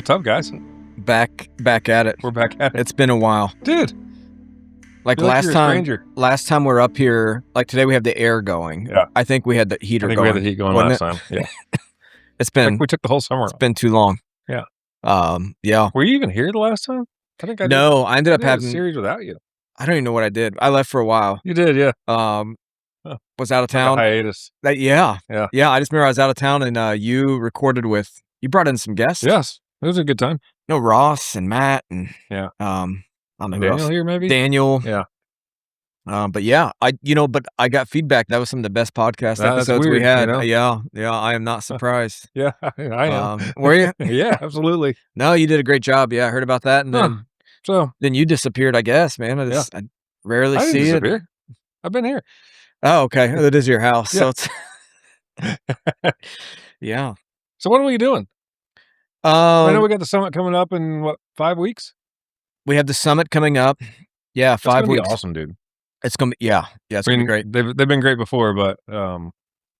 What's up, guys? Back at it. We're back at it. It's been a while. Dude. Like You're last you're a time stranger. last time we're up here, like today we have the air going. Yeah. I think we had the heater I think going. we had the heat going wasn't last it? time. Yeah. It's been Like we took the whole summer it's off. been too long. Yeah. Yeah. Were you even here the last time? I think I did. No, I ended I up did a having series without you. I don't even know what I did. I left for a while. You did, yeah. Was out of Like a town. hiatus. Yeah. Yeah. Yeah, I just remember I was out of town and you recorded you brought in some guests. Yes. It was a good time. No, Ross and Matt and Yeah. I don't know who Daniel else. here, maybe? Daniel. Yeah. But yeah, but I got feedback. That was some of the best podcast That's episodes weird, we had. you know? Yeah, I am not surprised. Yeah, I am. Were you? Yeah, absolutely. No, you did a great job. Yeah, I heard about that. And Huh. So then you disappeared, I guess, man. I rarely I didn't see it. disappear. I've been here. Oh, okay. That is your house. Yeah. So it's yeah. So what are we doing? I know we got the summit coming up in what, 5 weeks? We have the summit coming up. Yeah, 5 It's gonna weeks. be awesome, dude. It's gonna be it's gonna be great. They've been great before, but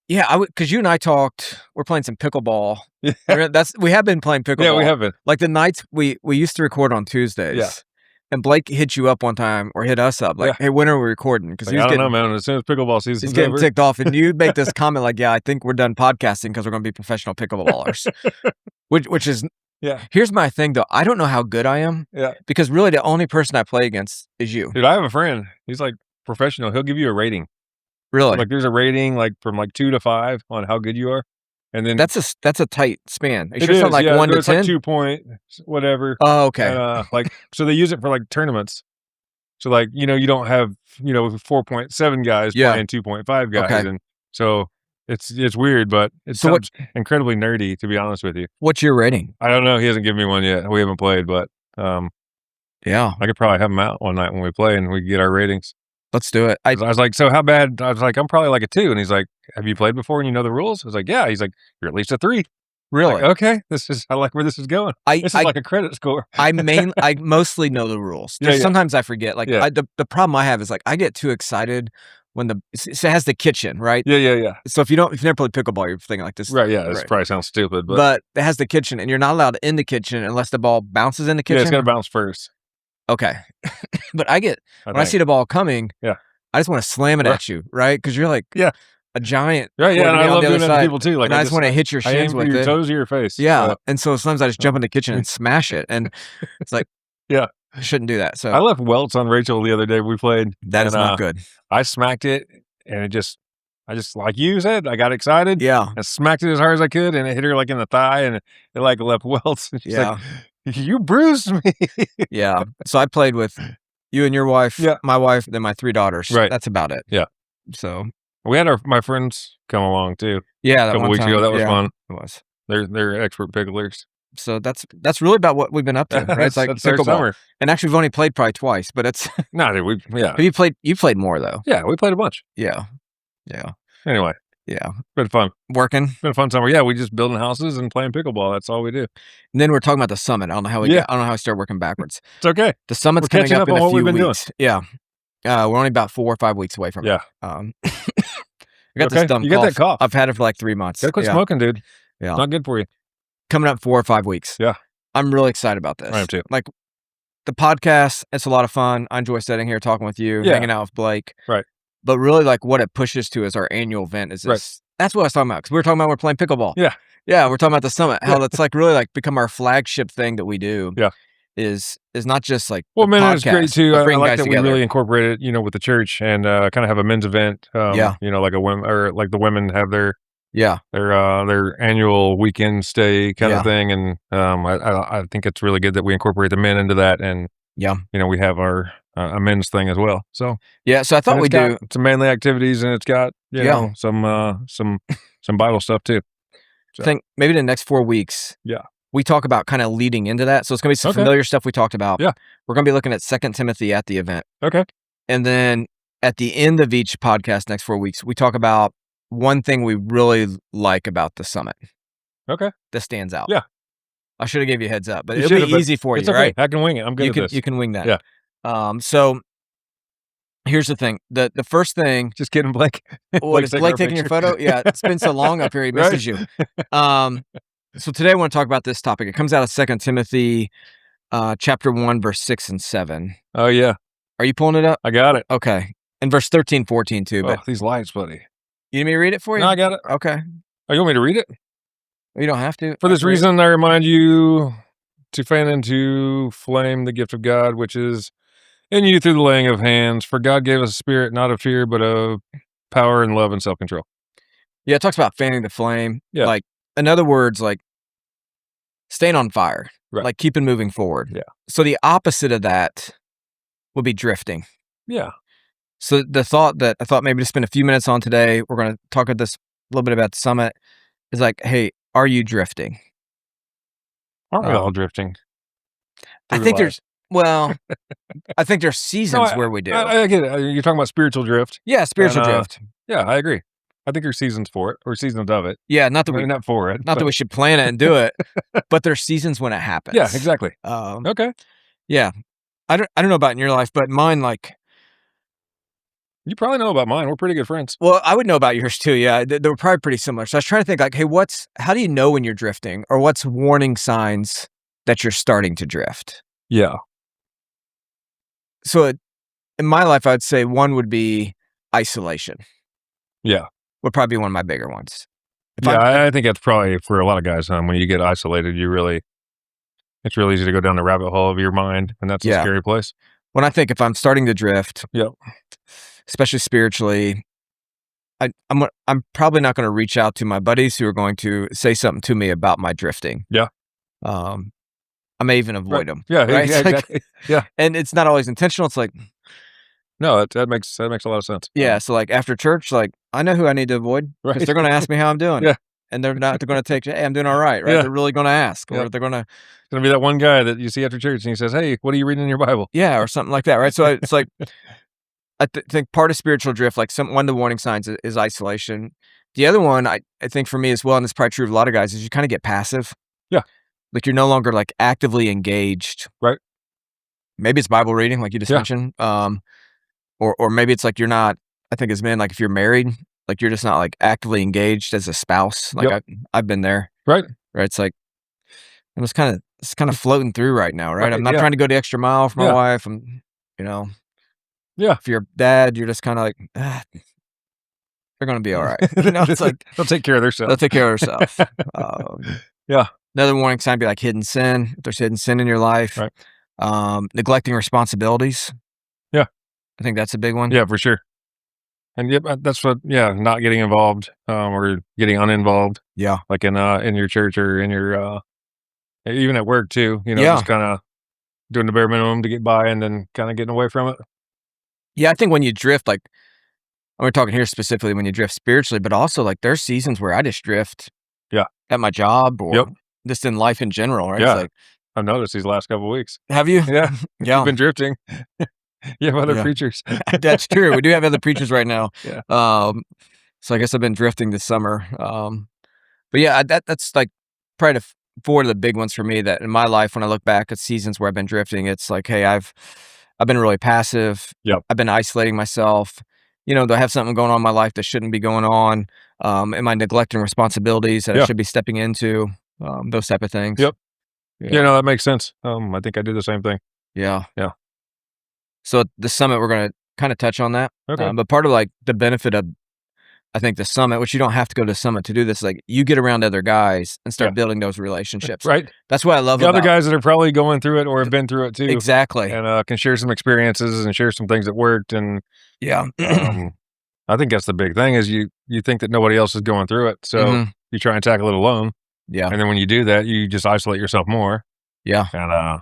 Yeah, because you and I talked. We're playing some pickleball. yeah, We have been playing pickleball. we have been. Like the nights we used to record on Tuesdays. Yeah. And Blake hit you up one time or hit us up like, Yeah. hey, when are we recording? Because Like, I don't know, man. As soon as pickleball season's he's getting over, ticked off, and you make this comment like, yeah, I think we're done podcasting because we're going to be professional pickleballers. which is yeah, here's my thing though. I don't know how good I am. yeah. Because really the only person I play against is you. Dude, I have a friend. He's like professional. He'll give you a rating. Really? Like there's a rating like from like 2 to 5 on how good you are, and then That's a tight span. It it should is sound like yeah, 1 to it's 10. like 2 point whatever. Oh, okay. Like so they use it for like tournaments. So like you don't have 4.7 guys Yeah. playing 2.5 guys, Okay. and so it's weird, but it So sounds incredibly nerdy to be honest with you. What's your rating? I don't know. He hasn't given me one yet. We haven't played, but Yeah, I could probably have him out one night when we play and we can get our ratings. let's do it. I was like, so how bad? I was like, I'm probably like a 2. And he's like, have you played before and you know the rules? I was like, yeah. He's like, you're at least a 3. Really? Like, okay. I like where this is going. This is like a credit score. I mostly know the rules. Yeah, yeah. Sometimes I forget. Like Yeah. the problem I have is like I get too excited when it has the kitchen, right? Yeah. So if you never played pickleball, you're thinking like this. Right. Yeah. This right. probably sounds stupid, But it has the kitchen, and you're not allowed in the kitchen unless the ball bounces in the yeah, kitchen. it's got to bounce first. Okay. But when I think. see the ball coming, Yeah. I just want to slam it Right. at you, right? Because you're like Yeah. a giant. Right. Yeah. And I on love the doing other that to side, people too. Like and I just want to hit your I aim shins for with your it. toes or your face. Yeah. So, And so sometimes I just jump in the kitchen and smash it, and it's like, Yeah. I shouldn't do that. So I left welts on Rachel the other day. We played. that is and, not good. I smacked it, and I just like you said, I got excited. Yeah. I smacked it as hard as I could, and it hit her like in the thigh, and it like left welts. And she's Yeah. like, you bruised me. Yeah. So I played with you and your wife, Yeah. my wife, then my 3 daughters. Right. That's about it. Yeah. So We had my friends come along too yeah, a that couple one weeks time, ago. That was yeah, fun. It was. They're expert picklers. So that's really about what we've been up to, right? It's like That's their pickleball. summer. And actually, we've only played probably twice, but it's. No, dude, Have you played more though? yeah, we played a bunch. Yeah. Anyway, Yeah. been fun. Working. Been a fun summer. Yeah, we just building houses and playing pickleball. That's all we do. And then we're talking about the summit. I don't know how Yeah. I don't know how we started working backwards. It's okay. The summit's We're coming catching up up in on a what few we've been doing. weeks. Yeah. We're only about 4 or 5 weeks away from Yeah. it. I got Okay. this dumb You got that cough. I've had it for like 3 months. Gotta quit Yeah. smoking, dude. Yeah. It's not good for you. Coming up 4 or 5 weeks. Yeah. I'm really excited about this. I am too. Like the podcast, it's a lot of fun. I enjoy sitting here talking with you, Yeah. hanging out with Blake. Right. But really, like what it pushes to is our annual event. Is this? Right. That's what I was talking about. Because we were talking about we're playing pickleball. Yeah. Yeah, we're talking about the summit. How Yeah. that's like really like become our flagship thing that we do. Yeah. Is not just like Well, the man, it's great podcast, too. but I bringing like guys that together. we really incorporate it, with the church and kind of have a men's event. Yeah. Like a women or like the women have their Yeah. their annual weekend stay kind Yeah. of thing, and I think it's really good that we incorporate the men into that, and Yeah. we have our a men's thing as well. So Yeah. So I thought and we it's got do. some manly activities, and it's got Yeah. some Bible stuff too. I think maybe the next 4 weeks. Yeah. We talk about kind of leading into that. So it's gonna be some Okay. familiar stuff we talked about. Yeah. We're gonna be looking at 2 Timothy at the event. Okay. And then at the end of each podcast next 4 weeks, we talk about one thing we really like about the summit Okay. that stands out. Yeah. I should have gave you a heads up, but You it'll should've, be but easy for It's you, okay. right? I can wing it. I'm good at this. You can wing that. Yeah. So here's the thing. The first thing. Just kidding, Blake. What is taking Blake our taking your picture. photo? Yeah, it's been so long up here, he Right? misses you. So today I want to talk about this topic. It comes out of 2 Timothy chapter 1, verse 6 and 7. Oh, yeah. Are you pulling it up? I got it. Okay. And verse 13, 14 too, but Oh, these lights, buddy. you need me to read it for you? No, I got it. Okay. Oh, you want me to read it? You don't have to. For this read it. reason, I remind you to fan into flame the gift of God, which is in you through the laying of hands. For God gave us a spirit not of fear, but of power and love and self-control. Yeah, it talks about fanning the flame. Yeah. Like, in other words, like staying on fire, Right. like keeping moving forward. Yeah. So the opposite of that would be drifting. Yeah. So the thought that I thought maybe to spend a few minutes on today, we're going to talk about this a little bit about the summit, is like, hey, are you drifting? Aren't we all drifting? I through think life? there's, well, I think there's No, seasons where we do. I get it. You're talking about spiritual drift. Yeah, spiritual And, drift. Yeah, I agree. I think there's seasons for it, or seasons of it. Yeah, not that I we mean, not for it. not that we should plan it and do it, but there's seasons when it happens. Yeah, exactly. Okay. Yeah. I don't know about in your life, but mine, like, You probably know about mine. We're pretty good friends. well, I would know about yours too. Yeah, they were probably pretty similar. So I was trying to think, like, hey, how do you know when you're drifting, or what's warning signs that you're starting to drift? Yeah. So in my life, I'd say one would be isolation. Yeah. Would probably be one of my bigger ones. I think that's probably for a lot of guys, when you get isolated, it's really easy to go down the rabbit hole of your mind, and that's a Yeah. scary place. When I think if I'm starting to drift, Yep. especially spiritually, I'm probably not going to reach out to my buddies who are going to say something to me about my drifting. Yeah. I may even avoid them. Yeah, right? yeah, It's like- exactly. Yeah. and it's not always intentional. It's like, No, that makes a lot of sense. yeah. So like after church, like I know who I need to avoid because Right. they're going to ask me how I'm doing. Yeah. And they're going to take, hey, I'm doing all right. Yeah. They're really going to ask, or Yeah. they're going to, It's gonna be that one guy that you see after church, and he says, "Hey, what are you reading in your Bible?" yeah, or something like that. Right. So it's like, I think part of spiritual drift, like one of the warning signs is isolation. The other one, I think for me as well, and it's probably true of a lot of guys, is you kind of get passive. Yeah. Like you're no longer like actively engaged. Right. Maybe it's Bible reading, like you just Yeah. mentioned. Or maybe it's like you're not, I think as men, like if you're married, like you're just not like actively engaged as a spouse. Like Yep. I've been there. Right. Right. It's like, it's kind of floating through right now. Right. Right, I'm not yeah. trying to go the extra mile for my Yeah. wife. I'm, you know, Yeah. if you're a dad, you're just kind of like, they're going to be all right. You know, it's like, they'll take care of they'll themselves. take care of themselves. Yeah. Another warning sign would be like hidden sin. If there's hidden sin in your life, Right. Neglecting responsibilities. Yeah. I think that's a big one. Yeah, for sure. And yep, that's what. Yeah, not getting involved, or getting uninvolved, Yeah. like in your church or in your even at work too. Yeah. Just kind of doing the bare minimum to get by, and then kind of getting away from it. Yeah. I think when you drift, like, we're talking here specifically when you drift spiritually, but also like there's seasons where I just drift. Yeah. At my job or Yep. just in life in general. Right. Yeah. It's like, I've noticed these last couple of weeks. have you? Yeah, Yeah. you've been drifting. You have other Yeah. preachers. That's true. We do have other preachers right now. Yeah. So I guess I've been drifting this summer. But yeah, that's like probably four of the big ones for me that in my life, when I look back at seasons where I've been drifting, it's like, hey, I've been really passive. Yep. I've been isolating myself. Do I have something going on in my life that shouldn't be going on? Am I neglecting responsibilities that I Yeah. should be stepping into? Those type of things. Yep. Yeah. Yeah, no, that makes sense. I think I do the same thing. Yeah. Yeah. So at the summit, we're going to kind of touch on that. Okay. But part of like the benefit of, I think, the summit, which you don't have to go to the summit to do this, like you get around other guys and start Yeah. building those relationships. Right. That's what I love The other about guys that are probably going through it or have been through it too, exactly. and can share some experiences and share some things that worked. And Yeah. I think that's the big thing is you think that nobody else is going through it, so Mhm. you try and tackle it alone. Yeah. And then when you do that, you just isolate yourself more. Yeah. And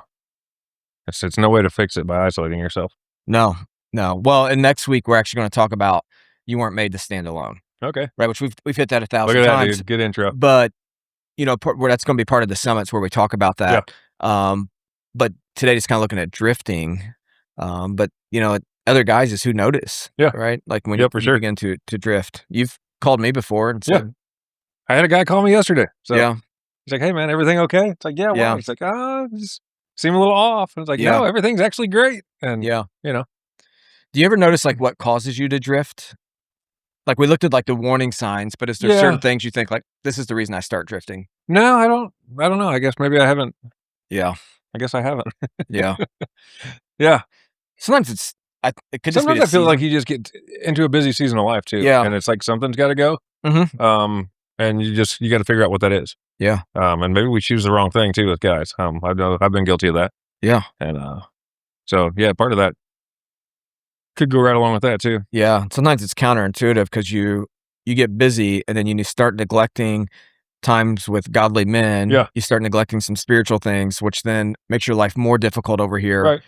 it's no way to fix it by isolating yourself. No. Well, and next week we're actually going to talk about you weren't made to stand alone, Okay. right? Which we've hit that Look 1,000 at that, times. dude. Good intro. But where that's going to be part of the summits where we talk about that. But today just kind of looking at drifting. But other guys is who notice. Yeah. Right. Like when Yeah, for you sure. begin to drift. You've called me before and Yeah. said, I had a guy call me yesterday. So yeah, he's like, "Hey man, everything okay?" It's like, "Yeah, Yeah. why?" He's like, just seem a little off." And it's like, Yeah. "No, everything's actually great." And yeah. you know, Do you ever notice like what causes you to drift? Like we looked at like the warning signs, but is there Yeah. certain things you think like this is the reason I start drifting? No, I don't know. I guess maybe I haven't. Yeah, I guess I haven't. yeah. Yeah. Sometimes it could just be Sometimes the I feel like season. you just get into a busy season of life too, Yeah. and it's like something's gotta go, Mhm. um, and you gotta figure out what that is. Yeah. And maybe we choose the wrong thing too with guys. I've been guilty of that, Yeah. and, so, yeah, part of that could go right along with that too. Yeah. Sometimes it's counterintuitive because you get busy and then you start neglecting times with godly men. Yeah, You start neglecting some spiritual things, which then makes your life more difficult over here. right.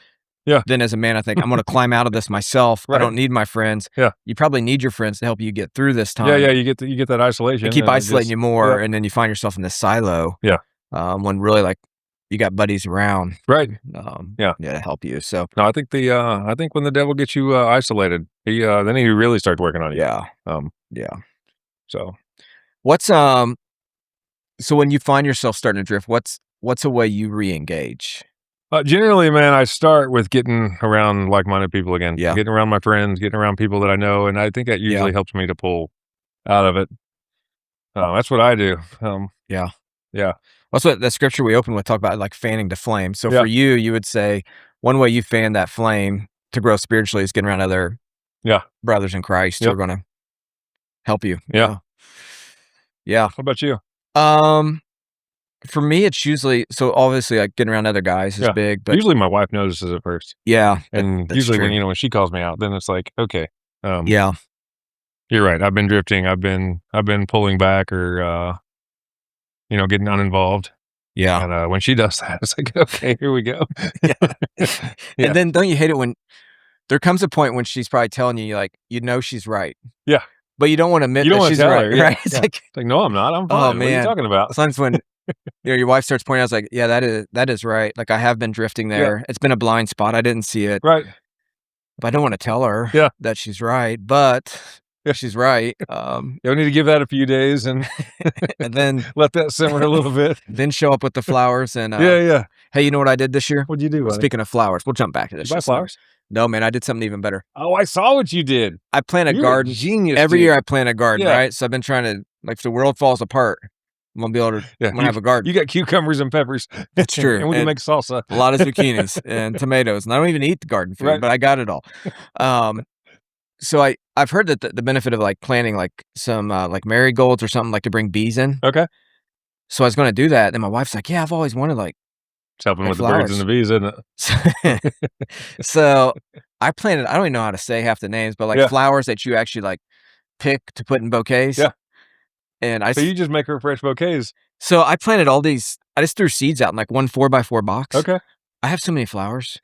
Yeah, Then as a man, I think, "I'm gonna climb out of this myself. I right. don't need my friends." Yeah. You probably need your friends to help you get through this Yeah, yeah, time. you get that They isolation keep and it isolating just you more, yeah, and then you find yourself in this silo, yeah, when really, like, you got buddies around, right. Yeah. yeah, to help you, so, No, I think when the devil gets you, isolated, then he really starts working on you. yeah, Um, yeah. so What's, so when you find yourself starting to drift, what's a way you re-engage? Generally, man, I start with getting around like-minded people again, Yeah, getting around my friends, getting around people that I know, and I think that yeah, usually helps me to pull out of it. That's what I do. yeah. Yeah, That's what the scripture we opened with talk about, like, fanning the flame, so yeah, for you, you would say one way you fan that flame to grow spiritually is getting around other yeah, brothers in Christ who yep, are gonna help you, yeah. yeah. Yeah. What about you? Um, for me, it's usually so obviously, like, getting around other guys is Yeah. big, but Usually, my wife notices it first, yeah, and that's usually true. when she calls me out, then it's like, okay, um, Yeah, you're right. I've been drifting. I've been pulling back or getting uninvolved. yeah, And when she does that, it's like, okay, here we go. yeah. And Yeah, then don't you hate it when there comes a point when she's probably telling you, like, you know she's right, yeah. but you don't wanna admit You don't that want to she's tell right, her. Yeah, right? It's yeah. like, It's like, no, I'm not. I'm oh, fine. What are you man. talking about? Sometimes when, your wife starts pointing out, it's like, "Yeah, that is right, like, I have been drifting Yeah, there. It's been a blind spot, I didn't see it." right. But I don't wanna tell her Yeah, that she's right, but yeah. she's right, You'll need to give that a few days and and then let that simmer a little bit. then show up with the flowers and, Yeah, yeah. "Hey, you know what I did this year?" What'd you do, buddy? Speaking of flowers, we'll jump back to Did this you buy just a minute. flowers? No, man, I did something even better. Oh, I saw what you did. I plant a You're a garden. genius, Every year dude. I plant a garden, Yeah, right? So I've been trying to like, if the world falls apart, yeah. I'm gonna have a garden. You got cucumbers and peppers, It's true, and we can and make salsa. a lot of zucchinis and tomatoes, and I don't even eat the garden food, Right. but I got it all. Um, so I've heard that the benefit of, like, planting, like, some, like, marigolds or something, like, to bring bees in. Okay. So I was gonna do that, and my wife's like, "Yeah, I've always wanted, It's helping like, with the birds and the flowers." bees, isn't it? So I planted I don't even know how to say half the names, but, like, Yeah, flowers that you actually, like, pick to put in bouquets, yeah. and So you just make her fresh bouquets. so I planted all these I just threw seeds out in, like, one 4x4 box. Okay. I have so many flowers.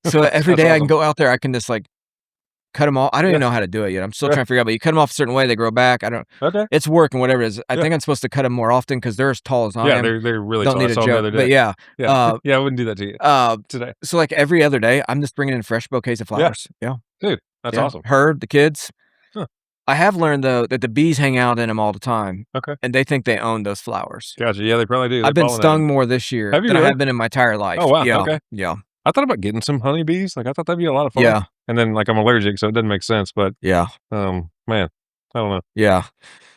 So every That's day I can awesome. go out there, I can just, like, cut them all I don't even Yeah. know how to do it yet. I'm still Yeah. trying to figure out, but you cut them off a certain way, they grow back. I don't Okay. it's work and whatever it is. I Yeah. think I'm supposed to cut them more often because 'cause they're as tall as I Yeah, am. they're really Don't tall. I need a saw 'em the joke, other but day. yeah. Yeah. Uh, Yeah, I wouldn't do that to you uh, today. so, like, every other day, I'm just bringing in fresh bouquets of Yeah, flowers. Yeah, dude, that's yeah. awesome. Her, the kids. Huh, I have learned, though, that the bees hang out in them all the time, okay. and they think they own those flowers. Gotcha. Yeah, they probably do. They I've been pollinate 'em. stung more this year Have you than I really? have been in my entire Oh, life. wow, Yeah, okay. yeah, I thought about getting some honeybees, like, I thought that'd be a lot of fun, yeah, and then, like, I'm allergic, so it doesn't make sense, but, yeah, man, I don't know. yeah.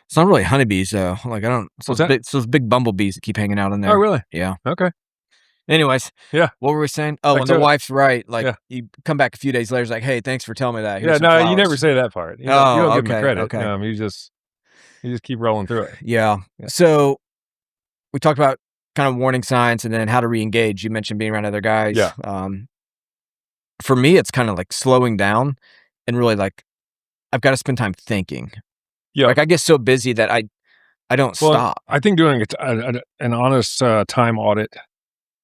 It's not really honeybees, though. Like, I don't What's that? it's those big bumblebees that keep hanging out in Oh, there. really? Yeah. Okay. Anyways, Yeah, what were we saying? Oh, back when the to it. wife's right, like, Yeah. you come back a few days later, it's like, "Hey, thanks for telling me that. Here's Yeah, some no, you never flowers." say that part. You don't Oh, give them the okay, credit. okay. You just keep rolling through it. Yeah. Yeah. So, we talked about kind of warning signs and then how to reengage. You mentioned being around other guys. Yeah. For me, it's kinda like slowing down and really, like, I've gotta spend time thinking. Yeah. Like, I get so busy that I don't Well, stop. I think doing an honest, time audit,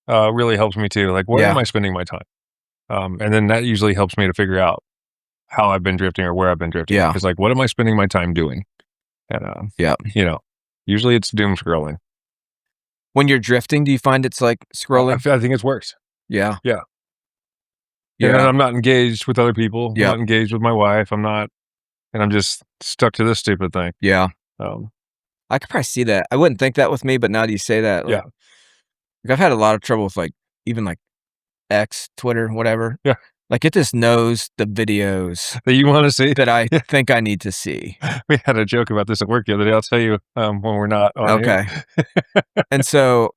really helps me too, like, where am Yeah, I spending my time? And then that usually helps me to figure out how I've been drifting or where I've been drifting. yeah, It's like, what am I spending my time doing? And, yeah. you know, usually it's doom scrolling. When you're drifting, do you find it's, like, scrolling? I think it's worse. Yeah, Yeah. And then yeah, I'm not engaged with other people. I'm yep, not engaged with my wife. And I'm just stuck to this stupid thing. yeah. Um, I could probably see that. I wouldn't think that with me, but now that you say that, yeah. like, I've had a lot of trouble with, like, even, like, X, Twitter, whatever. Yeah. Like, it just knows the videos that you wanna see. that I think I need to see. We had a joke about this at work the other day. I'll tell you, when we're not on here. Okay. And so,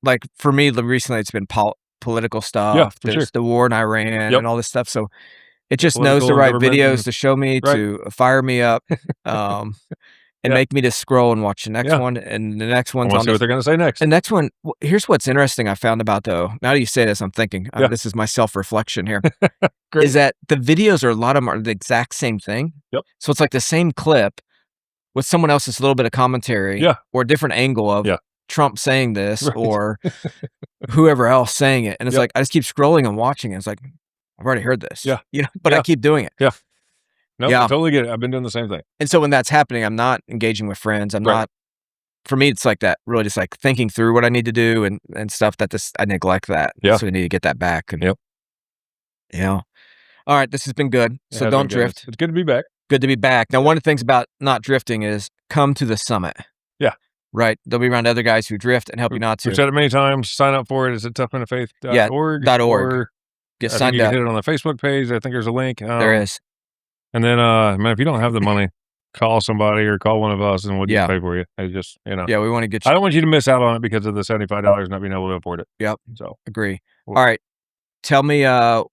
like, for me, recently, it's been political Yeah, stuff. for sure. There's the war in Iran Yep. and all this stuff, so it just knows Political the and right government videos and to show me right. to fire me up, and Yeah. make me just scroll and watch the next Yeah. one, and the next I one's wanna on see what they're gonna say next. the next one here's what's interesting I found about, though, now that you say this, I'm thinking, Yeah. this is my self-reflection here, Great. is that the videos a lot of them are the exact same thing. Yep. So it's like the same clip with someone else's little bit of commentary Yeah. or a different angle of Yeah. Trump saying this Right. or whoever else saying it, and it's Yep. like, I just keep scrolling and watching it, it's like, I've already heard this, Yeah. but I Yeah. keep doing it. Yeah. No, I Yeah. totally get it. I've been doing the same thing. And so when that's happening, I'm not engaging with friends, I'm Right. not for me, it's like that, really just, like, thinking through what I need to do and stuff that I neglect that. Yeah. So I need to get that back and Yep. you know? Alright, this has been good. It So has don't been good. drift. It's good to be back. Good to be back. Now, one of the things about not drifting is come to the summit. Yeah. Right? They'll be around other guys who drift and help you not We've to. said it many times. Sign up for it. It's at Yeah, toughmanoffaith.org. .org. Or Get I think signed you can up. hit it on the Facebook page. I think there's a link. There is. And then, man, if you don't have the money, call somebody or call one of us, and we'll just Yeah. pay for you. I just, Yeah, we wanna get I you don't want you to miss out on it because of the $75 not being able to afford it. Yep. So, Agree. Well- Alright. Tell me,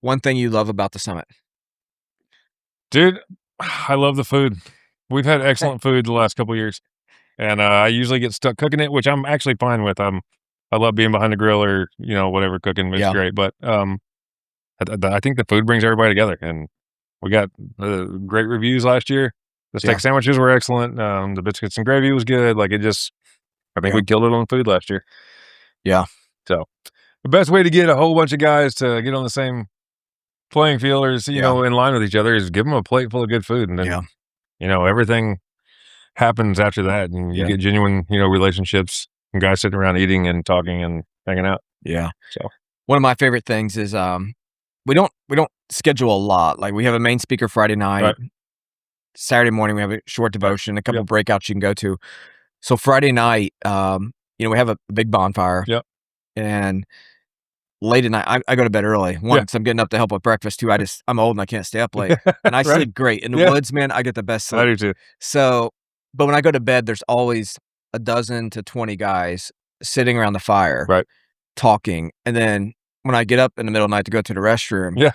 one thing you love about the summit. dude, I love the food. We've had excellent food the last couple of years, and I usually get stuck cooking it, which I'm actually fine with. I love being behind the grill or whatever cooking. It's Yeah. great, but I think the food brings everybody together, and we got great reviews last year. The steak Yeah. sandwiches were excellent. The biscuits and gravy was good. Like I think Yeah. we killed it on food last year. Yeah. So the best way to get a whole bunch of guys to get on the same playing field or in line with each other is give them a plate full of good food, and then everything happens after that, and you Yeah. get genuine relationships and guys sitting around eating and talking and hanging out. Yeah. So One of my favorite things is, we don't schedule a lot. Like, we have a main speaker Friday night. Right. Saturday morning, we have a short devotion, a couple Yep. breakouts you can go to. So Friday night, we have a big bonfire. Yep. And late at night, I go to bed early. Once I'm getting up to help with breakfast too. I'm old and I can't stay up late. And I Right. sleep great. In the Yeah. woods, man, I get the best sleep. I do too. So, but when I go to bed, there's always a dozen to 20 guys sitting around the fire, Right. talking. And then when I get up in the middle of the night to go to the restroom, Yeah.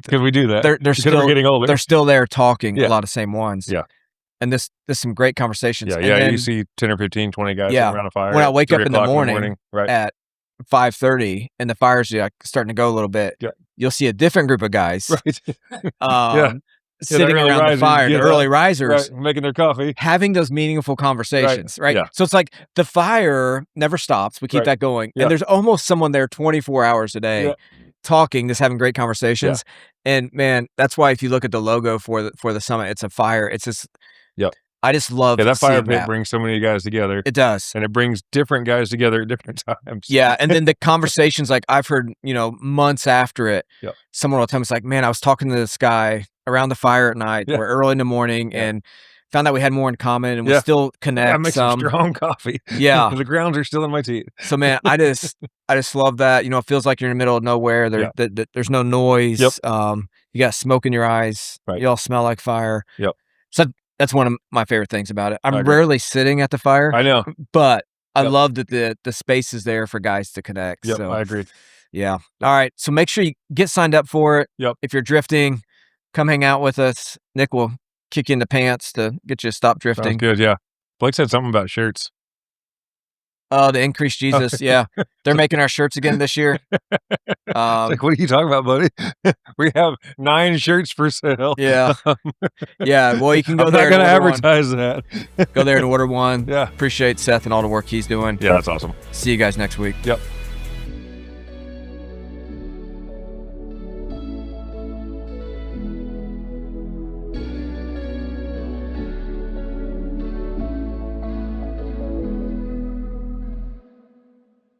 Because we do that. they're Because we're still getting older. they're still there talking, Yeah. a lot of same ones. Yeah. And there's some great conversations. Yeah, And yeah. then You see 10 or 15, 20 guys Yeah. sitting around a fire. When I at wake up 3 in the o'clock morning right? at 5:30 and the fire's like starting to go a little bit, Yeah. you'll see a different group of guys Right. sitting early around the risers fire, the get early up, risers, right, making their coffee. having those meaningful conversations, right? Yeah. So it's like the fire never stops. We keep Right. that going. Yeah. And there's almost someone there 24 hours a day Yeah. talking, just having great conversations. And man, that's why if you look at the logo for the summit, it's a fire. It's just Yep. I just love Yeah, that fire seeing pit that. brings so many guys together, It does. and it brings different guys together at different times. Yeah, and then the conversations, like, I've heard, months after it, Yep. someone will tell me, it's like, "Man, I was talking to this guy around the fire at night Yeah. or early in the morning Yeah. and found out we had more in common and we Yeah. still I connect make some strong coffee. Yeah. The grounds are still in my teeth. So, man, I just love that. It feels like you're in the middle of nowhere. There's no noise. Yep. You got smoke in your eyes. Right. You all smell like fire. Yep. So that's one of my favorite things about it. I I'm agree. rarely sitting at the fire, I know. but I Yep. love that the space is there for guys to connect. Yep, So I agree. yeah. All right. So make sure you get signed up for it. Yep. If you're drifting, come hang out with us. Nick will kick you in the pants to get you to stop Sounds drifting. good, yeah. Blake said something about shirts. Oh, the Increased Jesus. Yeah. They're making our shirts again this year. It's like, what are you talking about, buddy? We have 9 shirts for sale. Yeah. Yeah. Well, you can go I'm there not and going to order one. advertise that. Go there and order one. Yeah. Appreciate Seth and all the work he's doing. Yeah, that's awesome. See you guys next week. Yep.